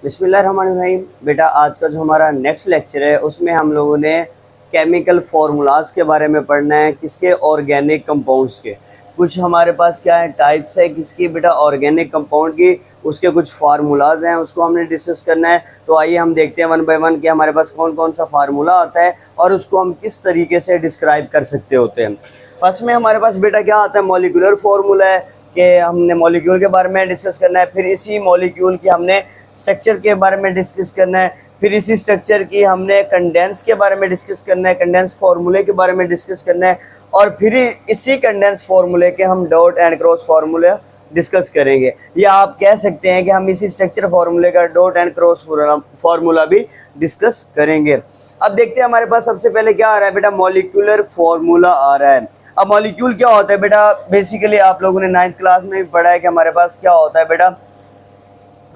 बिस्मिल्लाहिर्रहमानिर्रहीम। बेटा आज का जो हमारा नेक्स्ट लेक्चर है उसमें हम लोगों ने केमिकल फार्मूलाज के बारे में पढ़ना है। किसके? ऑर्गेनिक कंपाउंड्स के। कुछ हमारे पास क्या है टाइप्स है किसकी बेटा? ऑर्गेनिक कंपाउंड की। उसके कुछ फार्मूलाज हैं उसको हमने डिस्कस करना है। तो आइए हम देखते हैं वन बाय वन कि हमारे पास कौन कौन सा फार्मूला आता है और उसको हम किस तरीके से डिस्क्राइब कर सकते होते हैं। फर्स्ट में हमारे पास बेटा क्या आता है? मॉलिक्यूलर फार्मूला है कि हमने मॉलिक्यूल के बारे में डिस्कस करना है। फिर इसी मॉलिक्यूल की हमने स्ट्रक्चर के बारे में डिस्कस करना है। फिर इसी स्ट्रक्चर की हमने कंडेंस के बारे में डिस्कस करना है, कंडेंस फार्मूले के बारे में डिस्कस करना है। और फिर इसी कंडेंस फार्मूले के हम dot and cross formula discuss करेंगे, या आप कह सकते हैं कि हम इसी स्ट्रक्चर फार्मूले का डॉट एंड क्रॉस फार्मूला भी डिस्कस करेंगे। अब देखते हैं हमारे पास सबसे पहले क्या आ रहा है बेटा? मॉलिक्यूलर फार्मूला आ रहा है। अब मॉलिक्यूल क्या होता है बेटा? बेसिकली आप लोगों ने 9th क्लास में भी पढ़ा है कि हमारे पास क्या होता है बेटा?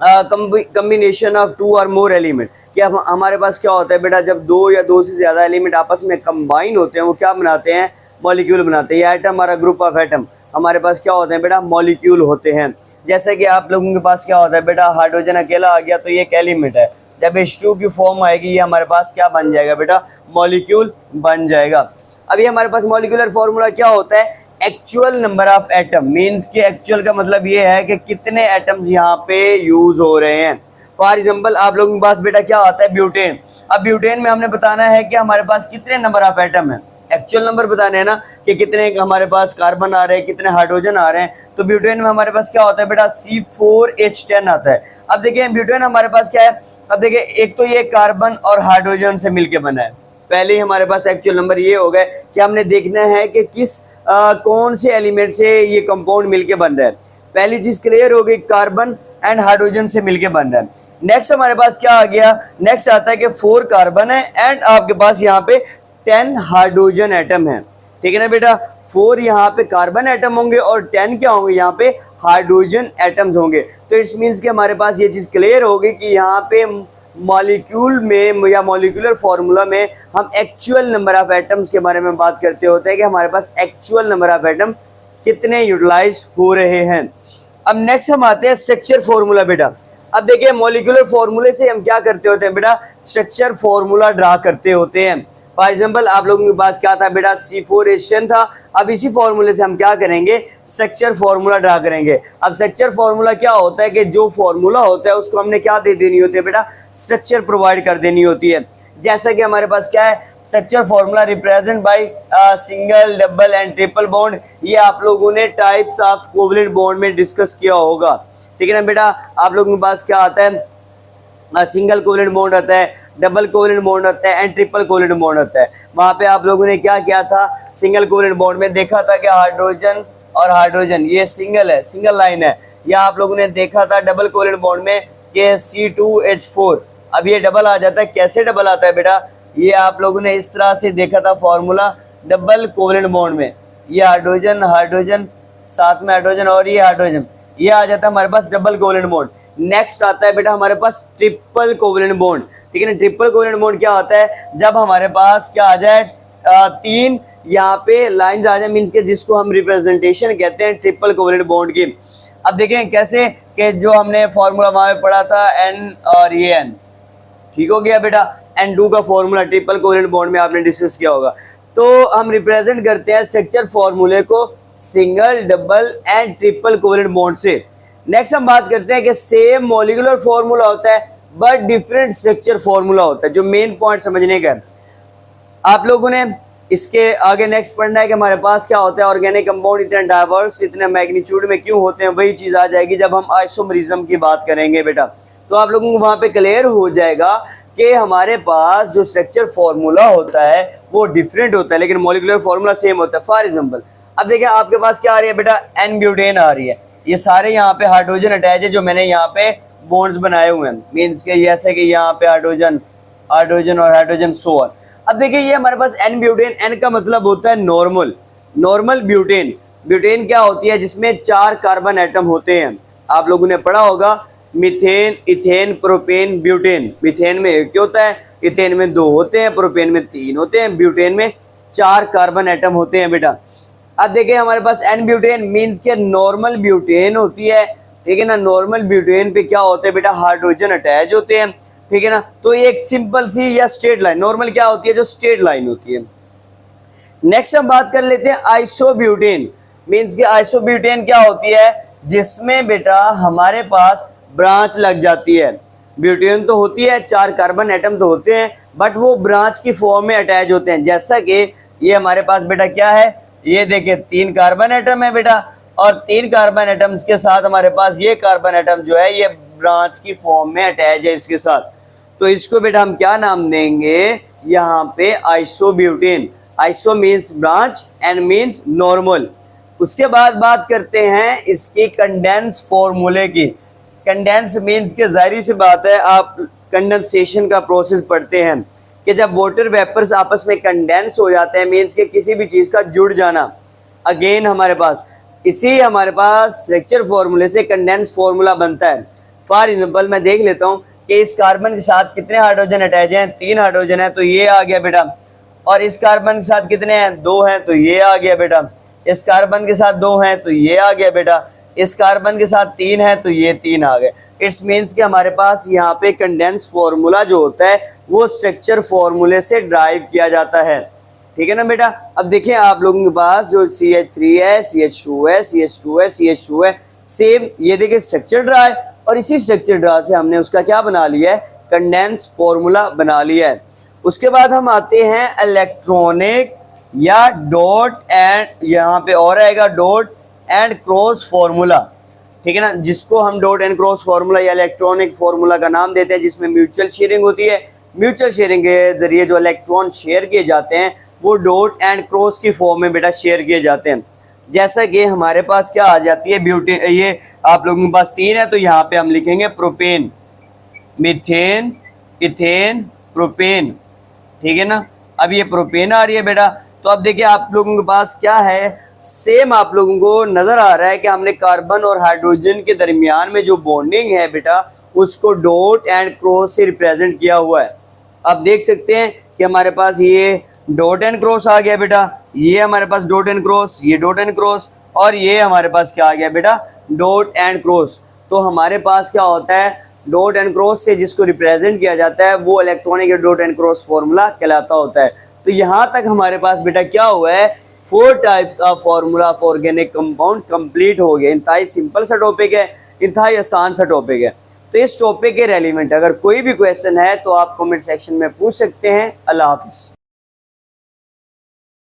कम्बिनेशन ऑफ टू और मोर एलिमेंट। क्या हमारे पास क्या होता है बेटा? जब दो या दो से ज़्यादा एलिमेंट आपस में कंबाइन होते हैं वो क्या बनाते हैं? मॉलिक्यूल बनाते हैं। ये एटम और ग्रुप ऑफ एटम हमारे पास क्या होते हैं बेटा? मॉलिक्यूल होते हैं। जैसे कि आप लोगों के पास क्या होता है बेटा? हाइड्रोजन अकेला आ गया तो ये एक एलिमेंट है। जब H2 की फॉर्म आएगी ये हमारे पास क्या बन जाएगा बेटा? मॉलिक्यूल बन जाएगा। अभी हमारे पास मॉलिक्यूलर फॉर्मूला क्या होता है? Actual number of atom. Means कि एक्चुअल का मतलब ये है कि कितने एटम्स यहाँ पे यूज हो रहे हैं। फॉर एग्जाम्पल आप लोगों के पास बेटा क्या आता है? ब्यूटेन। अब ब्यूटेन में हमने बताना है कि हमारे पास कितने नंबर ऑफ एटम है। एक्चुअल नंबर बताने हैं ना कि कितने हमारे पास कार्बन आ रहे हैं, कितने हाइड्रोजन आ रहे हैं। तो ब्यूटेन में हमारे पास क्या होता है बेटा? C4H10 आता है। अब देखिए ब्यूटेन हमारे पास क्या है? अब देखिए एक तो ये कार्बन और हाइड्रोजन से मिलकर बना है। पहले ही हमारे पास एक्चुअल नंबर ये हो गए कि हमने देखना है कि किस कौन से एलिमेंट से ये कंपाउंड मिलके बन रहा है। पहली चीज क्लियर हो गई, कार्बन एंड हाइड्रोजन से मिलके बन रहा है। नेक्स्ट हमारे पास क्या आ गया? नेक्स्ट आता है कि 4 कार्बन है एंड आपके पास यहाँ पे 10 हाइड्रोजन एटम है। ठीक है ना बेटा? 4 यहाँ पे कार्बन एटम होंगे और 10 क्या होंगे? यहाँ पे हाइड्रोजन एटम्स होंगे। तो इट्स मीन्स कि हमारे पास ये चीज क्लियर हो गई कि यहाँ पे मॉलिक्यूल में या मॉलिक्यूलर फार्मूला में हम एक्चुअल नंबर ऑफ एटम्स के बारे में बात करते होते हैं कि हमारे पास एक्चुअल नंबर ऑफ एटम कितने यूटिलाइज हो रहे हैं। अब नेक्स्ट हम आते हैं स्ट्रक्चर फार्मूला बेटा। अब देखिए मॉलिक्यूलर फार्मूले से हम क्या करते होते हैं बेटा? स्ट्रक्चर फार्मूला ड्रा करते होते हैं। फॉर एग्जाम्पल आप लोगों के पास क्या था बेटा? C4H10 था। अब इसी फॉर्मूले से हम क्या करेंगे? स्ट्रक्चर फार्मूला ड्रा करेंगे। अब स्ट्रक्चर फार्मूला क्या होता है कि जो फार्मूला होता है उसको हमने क्या दे देनी होती है बेटा? स्ट्रक्चर प्रोवाइड कर देनी होती है। जैसा कि हमारे पास क्या है? Structure formula represent by single, double and triple bond. ये आप लोगों ने टाइप्स ऑफ कोवलेंट बॉन्ड में डिस्कस किया होगा। ठीक है ना बेटा? आप लोगों के पास क्या आता है? सिंगल कोवलेंट बॉन्ड आता है, डबल कोवलेंट बॉन्ड होता है एंड ट्रिपल कोवलेंट बॉन्ड होता है। वहां पे आप लोगों ने क्या किया था? सिंगल कोवलेंट बॉन्ड में देखा था कि हाइड्रोजन और हाइड्रोजन ये सिंगल है, सिंगल लाइन है। या आप लोगों ने देखा था डबल कोवलेंट बॉन्ड में कि C2H4। अब ये डबल आ जाता है। कैसे डबल आता है बेटा? ये आप लोगों ने इस तरह से देखा था फॉर्मूला डबल कोवलेंट बॉन्ड में। ये हाइड्रोजन हाइड्रोजन साथ में हाइड्रोजन और ये हाइड्रोजन, ये आ जाता है हमारे पास डबल कोवलेंट बॉन्ड। नेक्स्ट आता है बेटा हमारे पास ट्रिपल कोवलेंट बॉन्ड। ठीक है ना? ट्रिपल कोवलेंट बॉन्ड क्या होता है? जब हमारे पास क्या आ जाए? 3 यहाँ पे लाइंस आ जाए, मीन्स के जिसको हम रिप्रेजेंटेशन कहते हैं ट्रिपल कोवलेंट बॉन्ड की। अब देखें कैसे कि जो हमने फॉर्मूला वहां पे पढ़ा था N और ये N, ठीक हो गया बेटा? N2 का फॉर्मूला ट्रिपल कोवलेंट बॉन्ड में आपने डिस्कस किया होगा। तो हम रिप्रेजेंट करते हैं स्ट्रक्चर फॉर्मूले को single, double and triple covalent bond से। नेक्स्ट हम बात करते हैं कि सेम मॉलिक्यूलर फॉर्मूला होता है बट डिफरेंट स्ट्रक्चर फॉर्मूला होता है। जो मेन पॉइंट समझने का है आप लोगों ने इसके आगे नेक्स्ट पढ़ना है कि हमारे पास क्या होता है? ऑर्गेनिक कंपाउंड इतने डाइवर्स, इतने मैग्नीट्यूड में क्यों होते हैं? वही चीज आ जाएगी जब हम आइसोमरिज्म की बात करेंगे बेटा। तो आप लोगों को वहां पे क्लियर हो जाएगा कि हमारे पास जो स्ट्रक्चर फॉर्मूला होता है वो डिफरेंट होता है लेकिन मॉलिक्यूलर फॉर्मूला सेम होता है। फॉर एग्जाम्पल अब देखिए आपके पास क्या आ रही है बेटा? N ब्यूटेन आ रही है। ये सारे यहाँ पे हाइड्रोजन अटैच है जो मैंने यहाँ पे बॉन्ड्स बनाए हुए हैं। मीन्स के जैसे कि यहाँ पे हाइड्रोजन हाइड्रोजन और हाइड्रोजन सो ऑन। अब देखिए ये हमारे पास N ब्यूटेन, N का मतलब होता है नॉर्मल। नॉर्मल ब्यूटेन, ब्यूटेन क्या होती है? जिसमें 4 कार्बन एटम होते हैं। आप लोगों ने पढ़ा होगा methane, ethane, propane, butane. Methane में 1 होता है, इथेन में 2 होते हैं, प्रोपेन में 3 होते हैं, ब्यूटेन में 4 कार्बन एटम होते हैं बेटा। अब देखिए हमारे पास N ब्यूटेन मीन्स के नॉर्मल ब्यूटेन होती है ठीक है ना। नॉर्मल ब्यूटेन पे क्या होते हैं बेटा, हाइड्रोजन अटैच होते हैं, ठीक है ना। तो ये एक सिंपल सी या स्ट्रेट लाइन, नॉर्मल क्या होती है, जो स्ट्रेट लाइन होती है। नेक्स्ट हम बात कर लेते हैं आइसोब्यूटेन। मींस कि आइसोब्यूटेन क्या होती है, जिसमें बेटा हमारे पास ब्रांच लग जाती है। ब्यूटेन तो होती है, 4 कार्बन एटम तो होते हैं, बट वो ब्रांच की फॉर्म में अटैच होते हैं। जैसा कि ये हमारे पास बेटा क्या है, ये देखिए 3 कार्बन एटम है बेटा, और 3 कार्बन एटम्स के साथ हमारे पास ये कार्बन एटम जो है ये ब्रांच की फॉर्म में अटैच है इसके साथ। तो इसको बेटा हम क्या नाम देंगे, यहाँ पे isobutane. Iso means branch and means normal. उसके बाद बात करते हैं इसके कंडेंस फॉर्मूले की। कंडेंस मीन्स के जाहिर सी बात है, आप कंडेंसेशन का प्रोसेस पढ़ते हैं कि जब वाटर वेपर्स आपस में कंडेंस हो जाते हैं, मीन्स के किसी भी चीज़ का जुड़ जाना। अगेन हमारे पास स्ट्रक्चर फॉर्मूले से कंडेंस फॉर्मूला बनता है। फॉर एग्जांपल मैं देख लेता हूँ कि इस कार्बन के साथ कितने हाइड्रोजन अटैच हैं, 3 हाइड्रोजन है, तो ये आ गया बेटा। और इस कार्बन के साथ कितने हैं, 2 हैं, तो ये आ गया बेटा। इस कार्बन के साथ 2 हैं, तो ये आ गया बेटा। इस कार्बन के साथ 3 है, तो ये 3 आ गए। इट्स मीन्स कि हमारे पास यहाँ पे कंडेंस फॉर्मूला जो होता है वो स्ट्रक्चर फॉर्मूले से ड्राइव किया जाता है, ठीक है ना बेटा। अब देखिए आप लोगों के पास जो CH3 है, CH2 है, CH2 है, CH2 है, सेम ये देखिए स्ट्रक्चर ड्रा है, और इसी स्ट्रक्चर ड्रा से हमने उसका क्या बना लिया है, कंडेंस फॉर्मूला बना लिया है। उसके बाद हम आते हैं इलेक्ट्रॉनिक या डॉट एंड, यहाँ पे और आएगा डॉट एंड क्रॉस फॉर्मूला, ठीक है ना, जिसको हम डॉट एंड क्रॉस फॉर्मूला या इलेक्ट्रॉनिक फॉर्मूला का नाम देते हैं, जिसमें म्यूचुअल शेयरिंग होती है। म्यूचुअल शेयरिंग के जरिए जो इलेक्ट्रॉन शेयर किए जाते हैं वो डॉट एंड क्रॉस की फॉर्म में बेटा शेयर किए जाते हैं। जैसा कि हमारे पास क्या आ जाती है ब्यूटेन, ये आप लोगों के पास 3 है, तो यहाँ पे हम लिखेंगे प्रोपेन, मीथेन, इथेन, प्रोपेन, ठीक है ना। अब ये प्रोपेन आ रही है बेटा। तो अब देखिए आप लोगों के पास क्या है, सेम आप लोगों को नजर आ रहा है कि हमने कार्बन और हाइड्रोजन के दरमियान में जो बॉन्डिंग है बेटा उसको डॉट एंड क्रॉस से रिप्रेजेंट किया हुआ है। आप देख सकते हैं कि हमारे पास ये डॉट एंड क्रॉस आ गया बेटा, ये हमारे पास डॉट एंड क्रॉस, ये डॉट एंड क्रॉस, और ये हमारे पास क्या आ गया बेटा, डॉट एंड क्रॉस। तो हमारे पास क्या होता है, डॉट एंड क्रॉस से जिसको रिप्रेजेंट किया जाता है वो electronic dot and cross formula कहलाता होता है। तो यहाँ तक हमारे पास बेटा क्या हुआ है, 4 types of formula for organic compound complete हो गया। इंतहाई सिंपल सा टॉपिक है, इंतहाई आसान सा टॉपिक है। तो इस टॉपिक के रेलिवेंट अगर कोई भी क्वेश्चन है तो आप कमेंट सेक्शन में पूछ सकते हैं। अल्लाह हाफिज़।